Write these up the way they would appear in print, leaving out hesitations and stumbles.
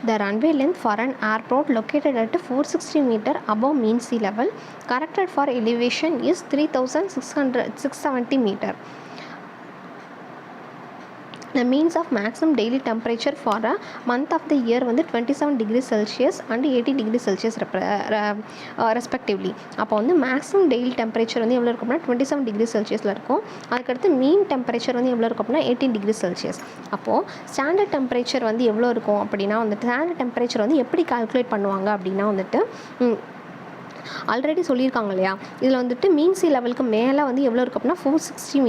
The runway length for an airport located at 460 meter above mean sea level corrected for elevation is 3670 meter. The means of maximum daily temperature for a month of the year வந்து 27 degrees Celsius and 18 degrees Celsius respectively. அப்போ வந்து maximum daily temperature வந்து எவ்வளோ இருக்கும் அப்படின்னா 27 degree செல்சியஸில் இருக்கும். அதுக்கடுத்து மீன் டெம்பரேச்சர் வந்து எவ்வளோ இருக்கும் அப்படின்னா 18 டிகிரி செல்சியஸ். அப்போது ஸ்டாண்டர்ட் டெம்பரேச்சர் வந்து எவ்வளோ இருக்கும் அப்படின்னா வந்துட்டு ஸ்டாண்டர்ட் டெம்பரேச்சர் வந்து எப்படி கால்குலேட் பண்ணுவாங்க அப்படின்னா வந்துட்டு ஆல்ரெடி சொல்லியிருக்காங்க இல்லையா, இதில் வந்துட்டு மீன் சி லெவலுக்கு மேலே வந்து எவ்வளோ இருக்கும் அப்படின்னா 460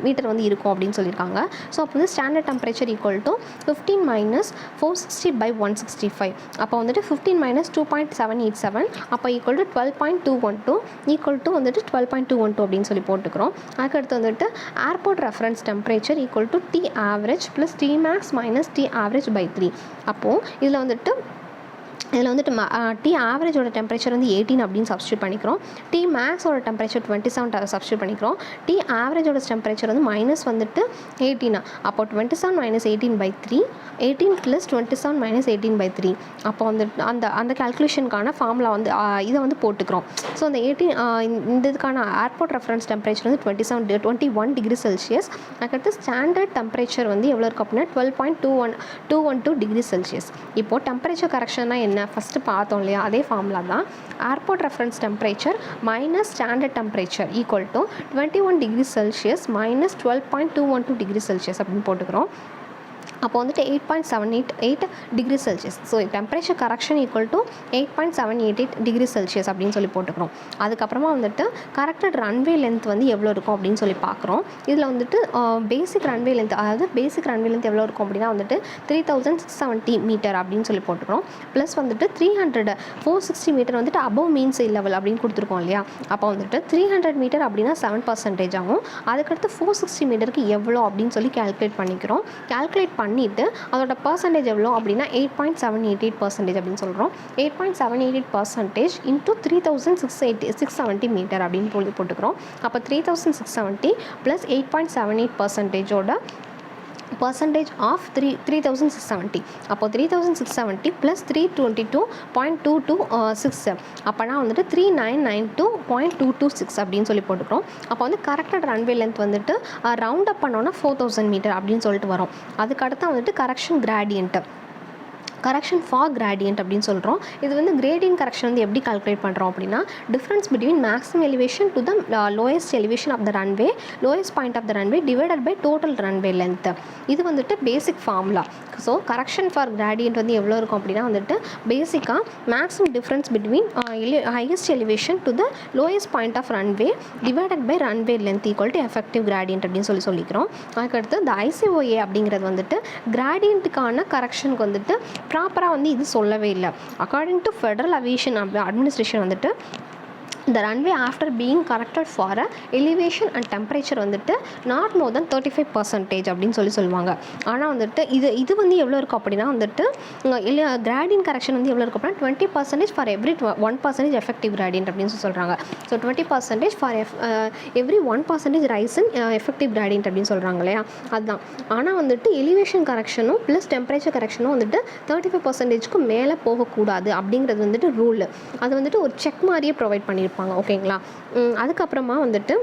மீட்டர் வந்து இருக்கும் அப்படின்னு சொல்லியிருக்காங்க. ஸோ அப்போ வந்து standard temperature equal to 15 minus 460/165. அப்போ வந்துட்டு 15 - 2.787 அப்போ ஈக்குவல் டு 12.212 ஈக்குவல் டு வந்துட்டு 12.212 அப்படின்னு சொல்லி போட்டுக்கிறோம். அதுக்கடுத்து வந்துட்டு airport reference temperature equal to T average plus T max minus T average by 3. அப்போது இதில் வந்துட்டு டி ஆவரேஜோட டெம்பரேச்சர் வந்து 18 அப்படின்னு சப்ஸ்டியூட் பண்ணிக்கிறோம். டி மேக்ஸோட டெம்பரேச்சர் 27 சப்ஸ்டியூட் பண்ணிக்கிறோம். டி ஆவரேஜோட டெம்பரேச்சர் வந்து மைனஸ் வந்துட்டு 18. அப்போ 27 - 18/3 18 + 27 - 18/3. அப்போ வந்துட்டு அந்த கால்குலேஷனுக்கான ஃபார்முலா வந்து இதை வந்து போட்டுக்கிறோம். ஸோ அந்த 18 இந்த இதுக்கான ஏர்போர்ட் ரெஃபரன்ஸ் டெம்பரேச்சர் வந்து 21 டிகிரி செல்சியஸ். அதுக்கடுத்து ஸ்டாண்டர்ட் டெம்பரேச்சர் வந்து எவ்வளோ இருக்கும் அப்படின்னா 12.212 டிகிரி செல்சியஸ். இப்போது டெம்பரேச்சர் கரெக்ஷன்னா என்ன ஃபஸ்ட்டு பார்த்தோம் இல்லையா, அதே ஃபார்முலா தான். Airport reference temperature minus standard temperature equal to 21 degree Celsius minus 12.212 degree Celsius அப்படின்னு போட்டுக்கிறோம். அப்போ வந்துட்டு 8.788 degree Celsius. So temperature correction equal to 8.788 degree Celsius அப்படின்னு சொல்லி போட்டுக்கிறோம். அதுக்கப்புறமா வந்துட்டு கரெக்டட் ரன்வே லென்த் வந்து எவ்வளோ இருக்கும் அப்படின்னு சொல்லி பார்க்குறோம். இதில் வந்துட்டு பேசிக் ரன்வே லென்த், அதாவது பேசிக் ரன்வே லென்த் எவ்வளோ இருக்கும் அப்படின்னா வந்துட்டு 3670 மீட்டர் அப்படின்னு சொல்லி போட்டுக்கிறோம். ப்ளஸ் வந்துட்டு 460 மீட்டர் வந்துட்டு அபவ் மீன் சி லெவல் அப்படின்னு கொடுத்துருக்கோம் இல்லையா. அப்போ வந்துட்டு 300 மீட்டர் அப்படின்னா 7% ஆகும். அதுக்கடுத்து 460 மீட்டருக்கு எவ்வளோ அப்படின்னு சொல்லி கேல்குலேட் பண்ணிக்கிறோம். கேல்குலேட் பண்ணிவிட்டு அதோட பர்சன்டேஜ் எவ்வளோ அப்படின்னா 8.788% அப்படின்னு சொல்கிறோம். 8.788% இன்ட்டு 3670 மீட்டர் அப்படின்னு போட்டுக்கிறோம். அப்போ 3670 ப்ளஸ் 8.78%ஓட பர்சன்டேஜ் ஆஃப் 3670. அப்போ 3670 ப்ளஸ் 322.226 அப்போனா வந்துட்டு 3992.226 அப்படின்னு சொல்லி போட்டுக்கிறோம். அப்போ வந்து கரெக்டட் ரன்வே லென்த் வந்துட்டு ரவுண்ட் அப் பண்ணோன்னா 4000 மீட்டர் அப்படின்னு சொல்லிட்டு வரும். அதுக்கடுத்து வந்துட்டு கரெக்ஷன் ஃபார் கிரேடியன்ட் அப்படின்னு சொல்கிறோம். இது வந்து கிரேடியன்ட் கரெக்ஷன் வந்து எப்படி கால்குலேட் பண்ணுறோம் அப்படின்னா difference between maximum elevation to the lowest elevation of the runway, lowest point of the runway divided by total runway length. இது வந்துட்டு basic formula. So correction for gradient வந்து எவ்வளோ இருக்கும் அப்படின்னா வந்துட்டு பேசிக்காக maximum difference between highest elevation to the lowest point of runway divided by runway length equal to effective gradient அப்படின்னு சொல்லிக்கிறோம். அதுக்கடுத்து இந்த ICOA அப்படிங்கிறது வந்துட்டு கிரேடியன்ட்டுக்கான கரெக்ஷனுக்கு வந்துட்டு ப்ராப்பராக வந்து இது சொல்லவே இல்லை. According to federal aviation administration வந்துட்டு the runway after being corrected for a elevation and temperature வந்துட்டு not more than 35% அப்படின்னு சொல்லுவாங்க. ஆனால் வந்துட்டு இது வந்து எவ்வளோ இருக்கும் அப்படின்னா வந்துட்டு கிரேடியன்ட் கரெக்ஷன் வந்து எவ்வளோ இருக்கும் அப்படின்னா 20% ஃபார் எவ்ரி 1% எஃபெக்டிவ் கிரேடியன்ட் அப்படின்னு சொல்கிறாங்க. So 20% for every 1% rice in effective gradient அப்படின்னு சொல்கிறாங்க இல்லையா, அதுதான். ஆனால் வந்துட்டு எலிவேஷன் கரெக்ஷனும் ப்ளஸ் டெம்பரேச்சர் கரெக்ஷனும் வந்துட்டு 35%க்கு மேலே போகக்கூடாது அப்படிங்கிறது வந்துட்டு ரூல். அது வந்துட்டு ஒரு செக் மாதிரியே ப்ரொவைட் பண்ணியிருப்பாங்க. ஓகேங்களா. அதுக்கப்புறமா வந்துட்டு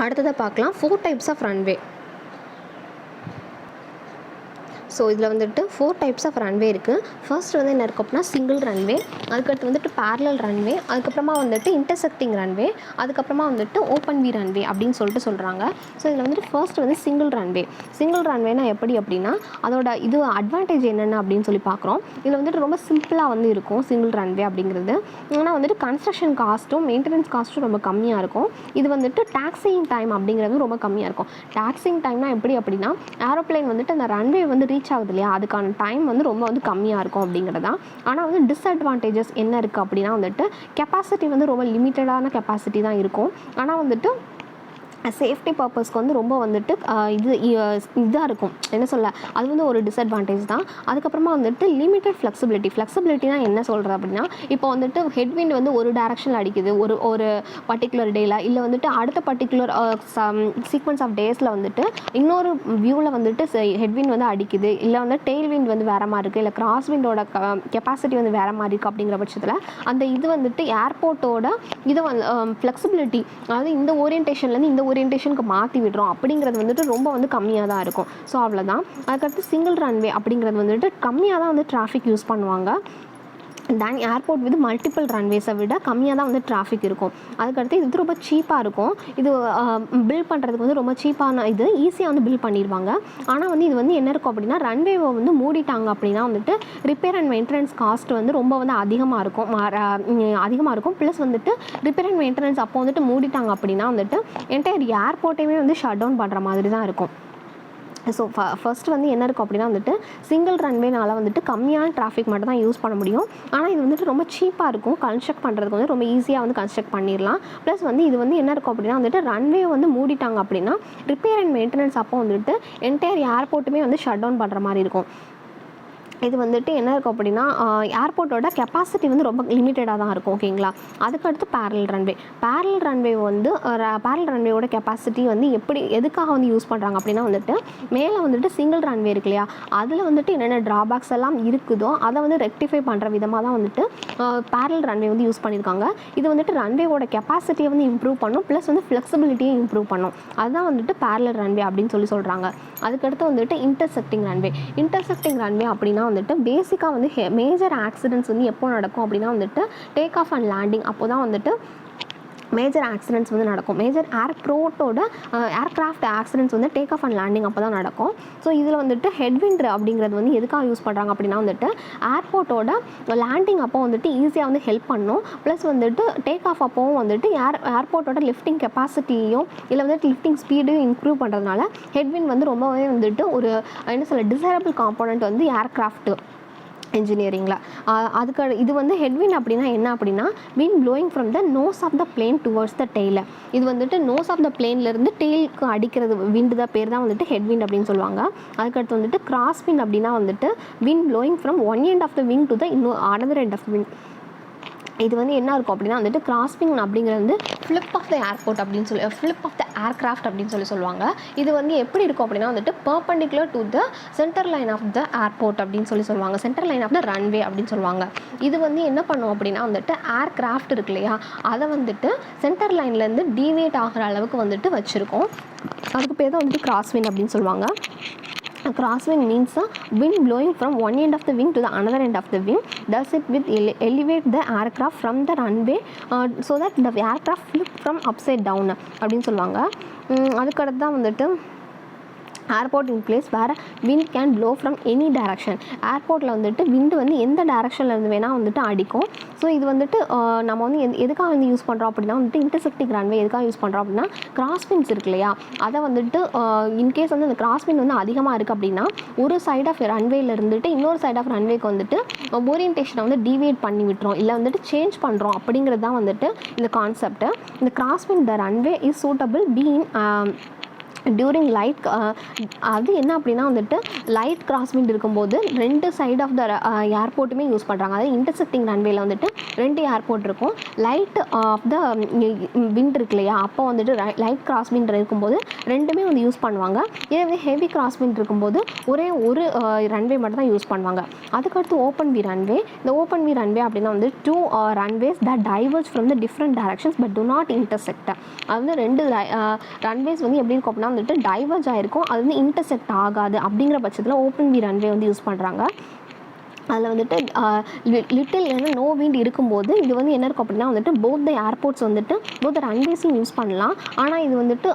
அடுத்ததை பார்க்கலாம் 4 டைப்ஸ் ஆஃப் ரன்வே. ஸோ இதில் வந்துட்டு 4 டைப்ஸ் ஆஃப் ரன்வே இருக்குது. ஃபர்ஸ்ட் வந்து என்ன இருக்கும் அப்படின்னா சிங்கிள் ரன்வே, அதுக்கடுத்து வந்துட்டு பேரலல் ரன்வே, அதுக்கப்புறமா வந்துட்டு இன்டர்செக்டிங் ரன்வே, அதுக்கப்புறமா வந்துட்டு ஓப்பன் வி ரன்வே அப்படின்னு சொல்கிறாங்க. ஸோ இதில் வந்துட்டு ஃபர்ஸ்ட் வந்து சிங்கிள் ரன்வே. சிங்கிள் ரன்வேனா எப்படி அப்படின்னா அதோட இது அட்வான்டேஜ் என்னென்ன அப்படின்னு சொல்லி பார்க்குறோம். இதில் வந்துட்டு ரொம்ப சிம்பிளாக வந்து இருக்கும் சிங்கிள் ரன்வே அப்படிங்கிறது. ஆனால் வந்துட்டு கன்ஸ்ட்ரக்ஷன் காஸ்ட்டும் மெயின்டெனன்ஸ் காஸ்ட்டும் ரொம்ப கம்மியாக இருக்கும். இது வந்துட்டு டாக்ஸிங் டைம் அப்படிங்கிறது ரொம்ப கம்மியாக இருக்கும். டாக்ஸிங் டைம்னா எப்படி அப்படின்னா ஏரோப்ளைன் வந்துட்டு அந்த ரன்வே வந்து ரீச் ஆகுது இல்லையா, அதுக்கான டைம் வந்து ரொம்ப வந்து கம்மியாக இருக்கும் அப்படிங்கிறதான். ஆனால் வந்து டிஸ்அட்வான்டேஜஸ் என்ன இருக்குது அப்படின்னா வந்துட்டு கெப்பாசிட்டி வந்து ரொம்ப லிமிட்டடான கெப்பாசிட்டி தான் இருக்கும். ஆனால் வந்துட்டு சேஃப்டி பர்பஸ்க்கு வந்து ரொம்ப வந்துட்டு இதாக இருக்கும், என்ன சொல்ல, அது வந்து ஒரு டிஸ்அட்வான்டேஜ் தான். அதுக்கப்புறமா வந்துட்டு லிமிட்டட் ஃப்ளெக்சிபிலிட்டினா என்ன சொல்கிறது அப்படின்னா, இப்போ வந்துட்டு ஹெட்விண்ட் வந்து ஒரு டைரக்ஷனில் அடிக்குது ஒரு பர்டிகுலர் டேயில், இல்லை வந்துட்டு அடுத்த பர்டிகுலர் சீக்வன்ஸ் ஆஃப் டேஸில் வந்துட்டு இன்னொரு வியூவில் வந்துட்டு ஹெட்விண்ட் வந்து அடிக்குது, இல்லை வந்து டெய்ல் விண்ட் வந்து வேறு மாதிரி இருக்குது, இல்லை கிராஸ் விண்டோட கெப்பாசிட்டி வந்து வேறு மாதிரி இருக்குது. அப்படிங்கிற பட்சத்தில் அந்த இது வந்துட்டு ஏர்போர்ட்டோட இதை வந்து ஃப்ளெக்சிபிலிட்டி, அதாவது இந்த ஓரியன்டேஷன்லேருந்து இந்த ஓரியன்டேஷனுக்கு மாற்றி விடுறோம் அப்படிங்கிறது வந்துட்டு ரொம்ப வந்து கம்மியாக தான் இருக்கும். ஸோ அவ்வளோதான். அதுக்கடுத்து சிங்கிள் ரன்வே அப்படிங்கிறது வந்துட்டு கம்மியாக தான் வந்து டிராஃபிக் யூஸ் பண்ணுவாங்க. தென் ஏர்போர்ட் வித் மல்டிபிள் ரன்வேஸை விட கம்மியாக தான் வந்து டிராஃபிக் இருக்கும். அதுக்கடுத்து இது ரொம்ப சீப்பாக இருக்கும். இது பில்ட் பண்ணுறதுக்கு வந்து ரொம்ப சீப்பான இது, ஈஸியாக வந்து பில்ட் பண்ணிடுவாங்க. ஆனால் வந்து இது வந்து என்ன இருக்கும் அப்படின்னா, ரன்வேவை வந்து மூடிட்டாங்க அப்படின்னா வந்துட்டு ரிப்பேர் அண்ட் மெயின்டெனன்ஸ் காஸ்ட் வந்து ரொம்ப வந்து அதிகமாக இருக்கும். ப்ளஸ் வந்துட்டு ரிப்பேர் அண்ட் மெயின்டெனன்ஸ் அப்போ வந்துட்டு மூடிட்டாங்க அப்படின்னா வந்துட்டு என்டையர் ஏர்போர்ட்டையுமே வந்து ஷட் டவுன் பண்ணுற மாதிரி தான் இருக்கும். ஸோ ஃபர்ஸ்ட் வந்து என்ன இருக்கும் அப்படின்னா வந்துட்டு சிங்கிள் ரன்வேனால வந்துட்டு கம்மியான டிராஃபிக் மட்டும் தான் யூஸ் பண்ண முடியும். ஆனால் இது வந்துட்டு ரொம்ப சீப்பாக இருக்கும், கன்ஸ்ட்ரக்ட் பண்ணுறதுக்கு வந்து ரொம்ப ஈஸியாக வந்து கன்ஸ்ட்ரக்ட் பண்ணிடலாம். ப்ளஸ் வந்து இது வந்து என்ன இருக்கும் அப்படின்னா வந்துட்டு ரன்வே வந்து மூடிட்டாங்க அப்படின்னா ரிப்பேர் அண்ட் மெயின்டெனன்ஸ் அப்போ வந்துட்டு என்டையர் ஏர்போர்ட்டுமே வந்து ஷட் டவுன் பண்ணுற மாதிரி இருக்கும். இது வந்துட்டு என்ன இருக்கும் அப்படின்னா, ஏர்போர்ட்டோட கெப்பாசிட்டி வந்து ரொம்ப லிமிட்டடாக தான் இருக்கும். ஓகேங்களா. அதுக்கடுத்து பேரலல் ரன்வே வந்து பேரலல் ரன்வேயோட கெப்பாசிட்டி வந்து எதுக்காக வந்து யூஸ் பண்ணுறாங்க அப்படின்னா வந்துட்டு, மேலே வந்துட்டு சிங்கிள் ரன்வே இருக்கு இல்லையா, அதில் வந்துட்டு என்னென்ன ட்ராபேக்ஸ் எல்லாம் இருக்குதோ அதை வந்து ரெக்டிஃபை பண்ணுற விதமாக தான் வந்துட்டு பேரலல் ரன்வே வந்து யூஸ் பண்ணியிருக்காங்க. இது வந்துட்டு ரன்வேவோட கெப்பாசிட்டியை வந்து இம்ப்ரூவ் பண்ணும், ப்ளஸ் வந்து ஃப்ளெக்சிபிலிட்டியும் இம்ப்ரூவ் பண்ணும். அதுதான் வந்துட்டு பேரலல் ரன்வே அப்படின்னு சொல்கிறாங்க. அதுக்கடுத்து வந்துட்டு இன்டர்செக்டிங் ரன்வே அப்படின்னா வந்துட்டு பேசிக்காக வந்து மேஜர் ஆக்சிடென்ட்ஸ் வந்து எப்போ நடக்கும் அப்படின்னா வந்துட்டு டேக் ஆஃப் அண்ட் லேண்டிங் அப்போ தான் வந்துட்டு மேஜர் ஆக்சிடென்ட்ஸ் வந்து நடக்கும். மேஜர் ஏர்க்ராஃப்ட் ஆக்சிடென்ட்ஸ் வந்து டேக் ஆஃப் அண்ட் லேண்டிங் அப்போ தான் நடக்கும். ஸோ இதில் வந்துட்டு ஹெட்விண்ட் அப்படிங்கிறது வந்து எதுக்காக யூஸ் பண்ணுறாங்க அப்படின்னா வந்துட்டு ஏர்போர்ட்டோட லேண்டிங் அப்போ வந்துட்டு ஈஸியாக வந்து ஹெல்ப் பண்ணும். ப்ளஸ் வந்துட்டு டேக் ஆஃப் அப்போவும் வந்துட்டு ஏர்போர்ட்டோட லிஃப்டிங் கெப்பாசிட்டியும் இல்லை வந்துட்டு லிஃப்டிங் ஸ்பீடையும் இம்ப்ரூவ் பண்ணுறதுனால ஹெட்விண்ட் வந்து ரொம்பவே வந்துட்டு ஒரு என்ன சொல்ல டிசைரபிள் காம்போனன்ட் வந்து ஏர்க்ராஃப்ட் இன்ஜினியரிங்கில். அதுக்கு இது வந்து ஹெட்விண்ட் அப்படின்னா என்ன அப்படின்னா, wind blowing from the nose of the plane towards the tail. இது வந்துட்டு நோஸ் ஆஃப் த பிளேன்லேருந்து டெய்லுக்கு அடிக்கிறது விண்டு தான் பேர் தான் வந்துட்டு ஹெட்விண்ட் அப்படின்னு சொல்லுவாங்க. அதுக்கடுத்து வந்துட்டு கிராஸ் விண்ட் அப்படின்னா வந்துட்டு wind blowing from one end of the wing to the another end of the wing. இது வந்து என்ன இருக்கும் அப்படின்னா வந்துட்டு கிராஸ்விங் அப்படிங்கிறது வந்து ஃப்ளிப் ஆஃப் த ஏர்போர்ட் அப்படின்னு ஃப்ளிப் ஆஃப் த ஏர்க்ராஃப்ட் அப்படின்னு சொல்லுவாங்க. இது வந்து எப்படி இருக்கும் அப்படின்னா வந்துட்டு perpendicular to the centre line of the airport அப்படின்னு சொல்லுவாங்க. Centre line of the runway அப்படின்னு சொல்லுவாங்க. இது வந்து என்ன பண்ணும் அப்படின்னா வந்துட்டு ஏர்க்ராஃப்ட் இருக்கு இல்லையா, அதை வந்துட்டு சென்டர் லைன்லேருந்து டீவியேட் ஆகிற அளவுக்கு வந்துட்டு வச்சுருக்கோம். அதுக்கு பேர் தான் வந்துட்டு கிராஸ்விங் அப்படின்னு சொல்லுவாங்க. Crosswind means a wind blowing from one end of the wing to the another end of the wing. Thus it will elevate the aircraft from the runway so that the aircraft flip from upside down அப்படின்னு சொல்லுவாங்க. அதுக்கடுத்து தான் வந்துட்டு airport in place வேறு wind can flow from any direction. ஏர்போர்ட்டில் வந்துட்டு விண்டு வந்து எந்த டைரக்ஷனில் இருந்து வேணால் வந்துட்டு அடிக்கும். ஸோ இது வந்துட்டு நம்ம வந்து எதுக்காக வந்து யூஸ் பண்ணுறோம் அப்படின்னா வந்துட்டு இன்டர்செக்டிங் ரன்வே எதுக்காக யூஸ் பண்ணுறோம் அப்படின்னா, கிராஸ்விண்ட்ஸ் இருக்கு இல்லையா, அதை வந்துட்டு இன்கேஸ் வந்து அந்த கிராஸ்விண்ட் வந்து அதிகமாக இருக்குது அப்படின்னா ஒரு சைட் ஆஃப் ரன்வேல இருந்துட்டு இன்னொரு சைட் ஆஃப் ரன்வேக்கு வந்துட்டு ஓரியன்டேஷனை வந்து டீவியேட் பண்ணி விட்டுரும், இல்லை வந்துட்டு சேஞ்ச் பண்ணுறோம் அப்படிங்கிறது தான் வந்துட்டு இந்த கான்செப்ட்டு. இந்த crosswind the runway is suitable been during light. அது என்ன அப்படின்னா வந்துட்டு லைட் கிராஸ்விண்ட் இருக்கும்போது ரெண்டு சைட் ஆஃப் த ஏர்போர்ட்டுமே யூஸ் பண்ணுறாங்க. அதாவது இன்டர்செக்டிங் ரன்வேல வந்துட்டு ரெண்டு ஏர்போர்ட் இருக்கும். லைட் ஆஃப் த விண்ட் இருக்கு இல்லையா, அப்போ வந்துட்டு லைட் கிராஸ்விண்ட் இருக்கும்போது ரெண்டுமே வந்து யூஸ் பண்ணுவாங்க. இதே ஹெவி கிராஸ்விண்ட் இருக்கும்போது ஒரே ஒரு ரன்வே மட்டும் தான் யூஸ் பண்ணுவாங்க. அதுக்கடுத்து ஓப்பன் வி ரன்வே. இந்த ஓப்பன் வி ரன்வே அப்படின்னா வந்து two runways that diverge from the different directions but do not intersect. அது வந்து ரெண்டு ரன்வேஸ் வந்து எப்படி இருக்கும் அப்படின்னா வந்துட்டு டைவர்ஜ் ஆகிருக்கும், அது வந்து இன்டர்செக்ட் ஆகாது. அப்படிங்கிற பட்சத்தில் ஓப்பன் வி ரன்வே வந்து யூஸ் பண்ணுறாங்க. அதில் வந்துட்டு லிட்டில் இல்லைன்னா நோ விண்ட் இருக்கும்போது இது வந்து என்ன இருக்கும் அப்படின்னா வந்துட்டு போத் த ஏர்போர்ட்ஸ் வந்துட்டு போத் த ரன்வேஸையும் யூஸ் பண்ணலாம். ஆனால் இது வந்துட்டு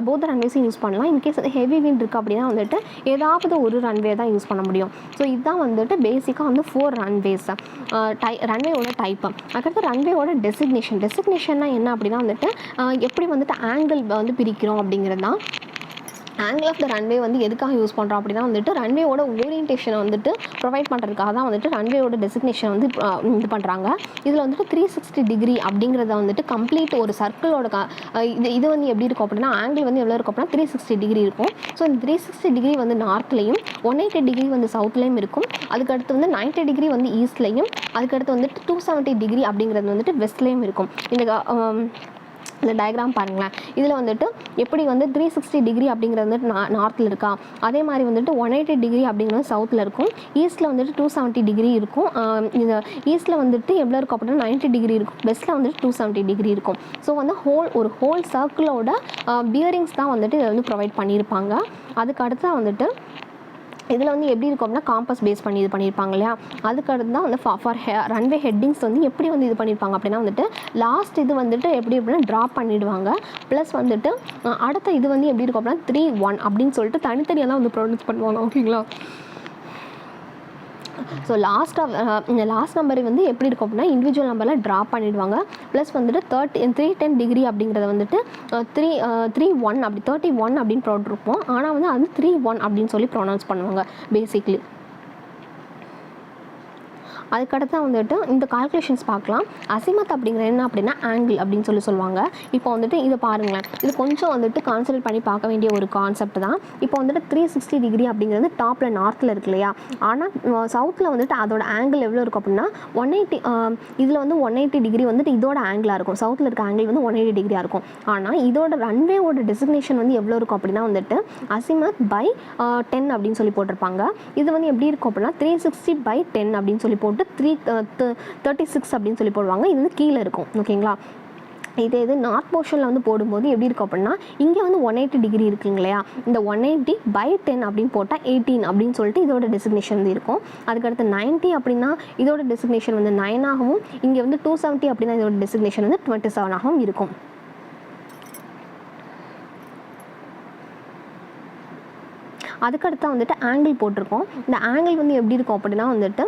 போத் த ரன்வேஸையும் யூஸ் பண்ணலாம். இன்கேஸ் ஹெவி விண்ட் இருக்குது அப்படின்னா வந்துட்டு ஏதாவது ஒரு ரன்வே தான் யூஸ் பண்ண முடியும். ஸோ இதுதான் வந்துட்டு பேசிக்காக வந்து 4 ரன்வேஸ் ரன்வேயோட டைப்பு. அதுக்கடுத்து ரன்வேயோட டெசிக்னேஷன்னா என்ன அப்படின்னா வந்துட்டு எப்படி வந்துட்டு ஆங்கிள் வந்து பிரிக்கிறோம் அப்படிங்கிறது தான். ஆங்கிள் ஆஃப் த ரன்வே வந்து எதுக்காக யூஸ் பண்ணுறோம் அப்படின்னா வந்துட்டு ரன்வேயோட ஓரியன்டேஷனை வந்துட்டு ப்ரொவைட் பண்ணுறதுக்காக தான் வந்துட்டு ரன்வேயோட டெசிக்னேஷன் வந்து இது பண்ணுறாங்க. இதில் வந்துட்டு 360 டிகிரி அப்படிங்கிறத வந்துட்டு கம்ப்ளீட் ஒரு சர்க்கிளோட இது வந்து எப்படி இருக்கும் அப்படின்னா ஆங்கிள் வந்து எவ்வளோ இருக்கும் அப்படின்னா 360 டிகிரி இருக்கும். ஸோ இந்த 360 டிகிரி வந்து நார்த்லையும் 180 டிகிரி வந்து சவுத்லேயும் இருக்கும். அதுக்கடுத்து வந்து 90 டிகிரி வந்து ஈஸ்ட்லையும், அதுக்கடுத்து வந்துட்டு 270 டிகிரி அப்படிங்கிறது வந்துட்டு வெஸ்ட்லேயும் இருக்கும். இந்த டயக்ராம் பாருங்களேன். இதில் வந்துட்டு எப்படி வந்து 360 டிகிரி அப்படிங்கிறது வந்துட்டு நார்த்தில் இருக்கா, அதே மாதிரி வந்துட்டு 180 டிகிரி அப்படிங்கிறது சவுத்தில் இருக்கும். ஈஸ்ட்டில் வந்துட்டு 270 டிகிரி இருக்கும். இந்த ஈஸ்ட்டில் வந்துட்டு எவ்வளோ இருக்கும் அப்படின்னா 90 டிகிரி இருக்கும். வெஸ்ட்டில் வந்துட்டு 270 டிகிரி இருக்கும். ஸோ வந்து ஒரு ஹோல் சர்க்கிளோட பியரிங்ஸ் தான் வந்துட்டு இதை வந்து ப்ரொவைட் பண்ணியிருப்பாங்க. அதுக்கு அடுத்து வந்துட்டு இதில் வந்து எப்படி இருக்கும் அப்படின்னா காம்பஸ் பேஸ் பண்ணி இது பண்ணியிருப்பாங்க இல்லையா. அதுக்கடுத்து தான் வந்து ஃபார் ரன்வே ஹெட்டிங்ஸ் வந்து எப்படி வந்து இது பண்ணியிருப்பாங்க அப்படின்னா வந்துட்டு லாஸ்ட் இது வந்துட்டு எப்படி அப்படின்னா ட்ராப் பண்ணிவிடுவாங்க. ப்ளஸ் வந்துட்டு அடுத்த இது வந்து எப்படி இருக்கும் அப்படின்னா 3-1 அப்படின்னு சொல்லிட்டு தனித்தனியாக தான் வந்து ப்ரொடியூஸ் பண்ணுவாங்க. ஓகேங்களா. ஸோ லாஸ்ட் நம்பர் வந்து எப்படி இருக்கும் அப்படின்னா இண்டிவிஜுவல் நம்பரில் ட்ராப் பண்ணிவிடுவாங்க. ப்ளஸ் வந்துட்டு 310 டிகிரி அப்படிங்கிறத வந்துட்டு 3-1 அப்படி 31 அப்படின்னு போட்டிருப்போம். ஆனால் வந்து அது 3-1 அப்படின்னு சொல்லி ப்ரொனவுன்ஸ் பண்ணுவாங்க பேசிக்லி. அதுக்கடுத்து வந்துட்டு இந்த கால்குலேஷன்ஸ் பார்க்கலாம். அசிமத் அப்படிங்கிற என்ன அப்படின்னா ஆங்கிள் அப்படின்னு சொல்லுவாங்க. இப்போ வந்துட்டு இதை பாருங்களேன், இது கொஞ்சம் வந்துட்டு கான்சன்ட்ரேட் பண்ணி பார்க்க வேண்டிய ஒரு கான்செப்ட் தான். இப்போ வந்துட்டு 360 டிகிரி அப்படிங்கிறது டாப்பில் நார்த்தில் இருக்கு இல்லையா. ஆனால் சவுத்தில் வந்துட்டு அதோட ஆங்கிள் எவ்வளோ இருக்கும் அப்படின்னா 180. இதில் வந்து 180 டிகிரி வந்துட்டு இதோட ஆங்கிளாக இருக்கும். சவுத்தில் இருக்க ஆங்கிள் வந்து 180 டிகிரியாக இருக்கும். ஆனால் இதோட ரன்வேவோட டெசிக்னேஷன் வந்து எவ்வளோ இருக்கும் அப்படின்னா வந்துட்டு அசிமத் பை 10 அப்படின்னு சொல்லி போட்டிருப்பாங்க. இது வந்து எப்படி இருக்கும் அப்படின்னா 360/10 அப்படின்னு சொல்லி போட்டு 336 அப்படின்னு சொல்லி போடுவாங்க. இது வந்து கீழே இருக்கும். ஓகேங்களா. இது நார்த் போர்ஷனில் வந்து போடும்போது எப்படி இருக்கும் அப்படின்னா இங்கே வந்து 180 டிகிரி இருக்குங்க இல்லையா. இந்த 180/10 அப்படின்னு போட்டால் 18 அப்படின்னு சொல்லிட்டு இதோட டெசிக்னேஷன் வந்து இருக்கும். அதுக்கடுத்து 90 அப்படின்னா இதோட டெசிக்னேஷன் வந்து 9 ஆகவும், இங்கே வந்து 270 அப்படின்னா இதோட டெசிக்னேஷன் வந்து 27 ஆகவும் இருக்கும். அதுக்கடுத்து வந்துட்டு ஆங்கிள் போட்டிருக்கோம். இந்த ஆங்கிள் வந்து எப்படி இருக்கும் அப்படின்னா வந்துட்டு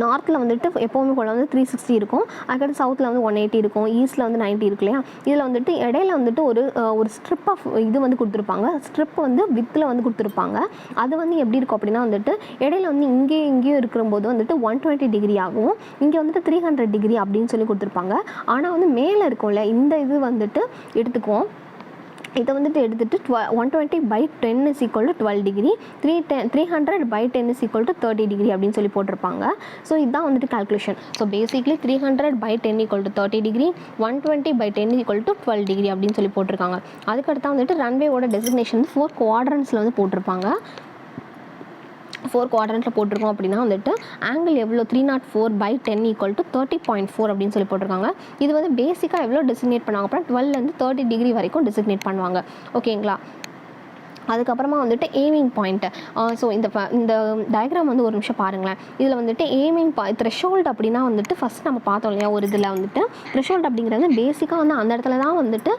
நார்த்தில் வந்துட்டு எப்போவுமே போல் வந்து 360 இருக்கும். அதுக்கடுத்து சவுத்தில் வந்து 180 இருக்கும். ஈஸ்ட்டில் வந்து 90 இருக்கு இல்லையா. இதில் வந்துட்டு இடையில வந்துட்டு ஒரு ஸ்ட்ரிப் ஆஃப் இது வந்து கொடுத்துருப்பாங்க. ஸ்ட்ரிப் வந்து வித்தில் வந்து கொடுத்துருப்பாங்க. அது வந்து எப்படி இருக்கும் அப்படின்னா வந்துட்டு இடையில வந்து இங்கேயும் இருக்கிறபோது வந்துட்டு 120 டிகிரி ஆகும். இங்கே வந்துட்டு 300 டிகிரி அப்படின்னு சொல்லி கொடுத்துருப்பாங்க. ஆனால் வந்து மேலே இருக்கும்ல இந்த இது வந்துட்டு எடுத்துக்குவோம். இதை வந்துட்டு எடுத்துகிட்டு 120/10 is equal to 12 degree, 300/10 is equal to 30 degree அப்படின்னு சொல்லி போட்டிருப்பாங்க. ஸோ இதுதான் வந்துட்டு calculation. So basically 300/10 equal to 30 degree, 120/10 equal to 12 degree அப்படின்னு சொல்லி போட்டிருக்காங்க. அதுக்கடுத்து வந்துட்டு ரன்வேவோட டெசிக்னேஷன் 4 குவாட்ரண்ட்ஸில் வந்து போட்டிருப்பாங்க. 4 குவாட்ரண்ட்டில் போட்டிருக்கோம் அப்படின்னா வந்துட்டு ஆங்கிள் எவ்வளோ 304/10 equal to 30.4 அப்படின்னு சொல்லி போட்டிருக்காங்க. இது வந்து பேசிக்காக எவ்வளோ டெசிக்னேட் பண்ணுவாங்க அப்படின்னா 12லேருந்து 30 டிகிரி வரைக்கும் டெசிக்னேட் பண்ணுவாங்க. ஓகேங்களா. அதுக்கப்புறமா வந்துட்டு எய்மிங் பாயிண்ட். ஸோ இந்த டயக்ராம் வந்து ஒரு நிமிஷம் பாருங்களேன். இதில் வந்துட்டு எய்மிங் த்ரெஷோல்ட் அப்படின்னா வந்துட்டு ஃபஸ்ட் நம்ம பார்த்தோம் இல்லையா. ஒரு இதில் வந்துட்டு த்ரெஷோல்ட் அப்படிங்கிறது பேசிக்காக வந்து அந்த இடத்துல தான் வந்துட்டு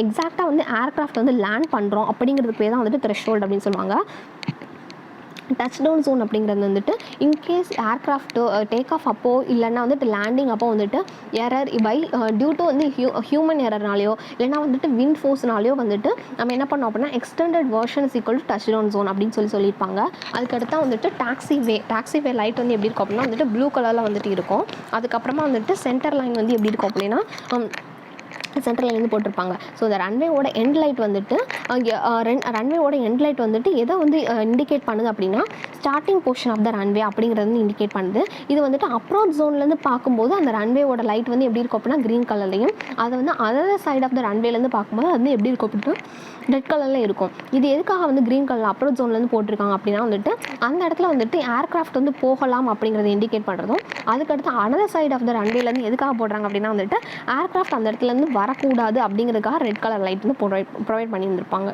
எக்ஸாக்டாக வந்து ஏர்க்ராஃப்ட் வந்து லேண்ட் பண்ணுறோம் அப்படிங்கிறதுக்கு பேர் தான் வந்துட்டு த்ரெஷோல்ட் அப்படின்னு சொல்லுவாங்க. டச் டவுன் ஜோன் அப்படிங்கிறது வந்துட்டு இன்கேஸ் ஏர்க்ராஃப்ட்டு டேக் ஆஃப் அப்போ இல்லைன்னா வந்துட்டு லேண்டிங் அப்போ வந்துட்டு எரர் பை டியூ டு வந்து ஹியூமன் எரர்னாலையோ இல்லைனா வந்துட்டு விண்ட் ஃபோர்ஸ்னாலையோ வந்துட்டு நம்ம என்ன பண்ணோம் அப்படின்னா extended version is equal to touch down zone அப்படின்னு சொல்லியிருப்பாங்க. அதுக்கடுத்து வந்துட்டு டாக்ஸிவே லைட் வந்து எப்படி இருக்கும் அப்படின்னா வந்துட்டு ப்ளூ கலரில் வந்துட்டு இருக்கும். அதுக்கப்புறமா வந்துட்டு சென்டர் லைன் வந்து எப்படி இருக்கும் அப்படின்னா சென்ட்ரல் லைன் வந்து போட்டிருப்பாங்க. ஸோ இந்த ரன்வேவோட எண்ட் லைட் வந்துட்டு ரன்வேவோட எண்ட் லைட் வந்துட்டு எதை வந்து இண்டிகேட் பண்ணுது அப்படின்னா starting portion of the runway அப்படிங்கிறது வந்து இண்டிகேட் பண்ணுது. இது வந்துட்டு அப்ரோச் ஜோன்லேருந்து பார்க்கும்போது அந்த ரன்வேவோட லைட் வந்து எப்படி இருக்கும் அப்படின்னா க்ரீன் கலர்லையும், அதை வந்து அதர் சைட் ஆஃப் த ரன்வேலேருந்து பார்க்கும்போது அது வந்து எப்படி இருக்கும் அப்படின்னா ரெட் கலரில் இருக்கும். இது எதுக்காக வந்து க்ரீன் கலர் அப்ரோச் ஜோன்லேருந்து போட்டிருக்காங்க அப்படின்னா வந்துட்டு அந்த இடத்துல வந்துட்டு ஏர்க்ராஃப்ட் வந்து போகலாம் அப்படிங்கிறத இண்டிகேட் பண்ணுறதும், அதுக்கடுத்து அதர் சைட் ஆஃப் த ரன்வேலேருந்து எதுக்காக போடுறாங்க அப்படின்னா வந்துட்டு ஏர்க்ராஃப்ட் அந்த இடத்துலேருந்து வரக்கூடாது அப்படிங்கிறதுக்காக ரெட் கலர் லைட் வந்து ப்ரொவைட் பண்ணியிருந்திருப்பாங்க.